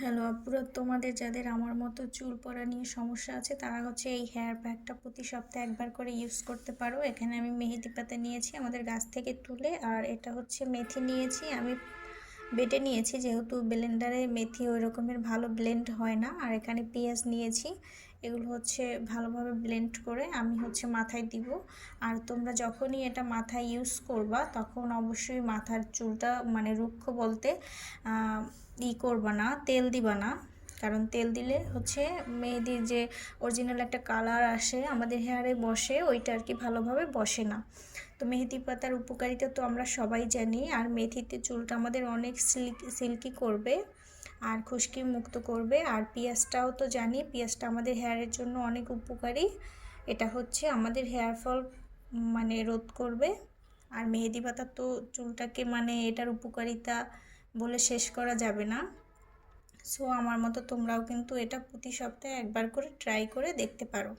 Hello আপুরা, তোমাদের যাদের আমার মতো চুল পড়া নিয়ে সমস্যা আছে তারা হচ্ছে এই হেয়ার প্যাকটা প্রতি সপ্তাহে একবার করে ইউজ করতে পারো। এখানে আমি মেহেদি পাতা নিয়েছি আমাদের গাছ থেকে তুলে, আর এটা হচ্ছে মেথি নিয়েছি আমি বেটে নিয়েছি, যেহেতু ব্লেন্ডারে মেথি ওই রকমের ভালো ব্লেন্ড হয় না। আর এখানে পেঁয়াজ নিয়েছি, এগুলো হচ্ছে ভালোভাবে ব্লেন্ড করে আমি হচ্ছে মাথায় দিব। আর তোমরা যখনই এটা মাথায় ইউজ করবা তখন অবশ্যই মাথার চুলটা মানে রুক্ষ বলতে করবা না, তেল দিবা না। কারণ তেল দিলে হচ্ছে মেহেদির যে অরিজিনাল একটা কালার আসে আমাদের হেয়ারে বসে, ওইটা আর কি ভালোভাবে বসে না। তো মেহেদি পাতার উপকারিতা তো আমরা সবাই জানি। আর মেথিতে চুলটা আমাদের অনেক সিল্কি করবে আর খুশকি মুক্ত করবে। আর পেঁয়াজটাও তো জানি, পেঁয়াজটা আমাদের হেয়ারের জন্য অনেক উপকারী। এটা হচ্ছে আমাদের হেয়ার ফল মানে রোধ করবে। আর মেহেদি পাতা তো চুলটাকে মানে এটার উপকারিতা বলে শেষ করা যাবে না। সো আমার মতো তোমরাও কিন্তু এটা প্রতি সপ্তাহে একবার করে ট্রাই করে দেখতে পারো।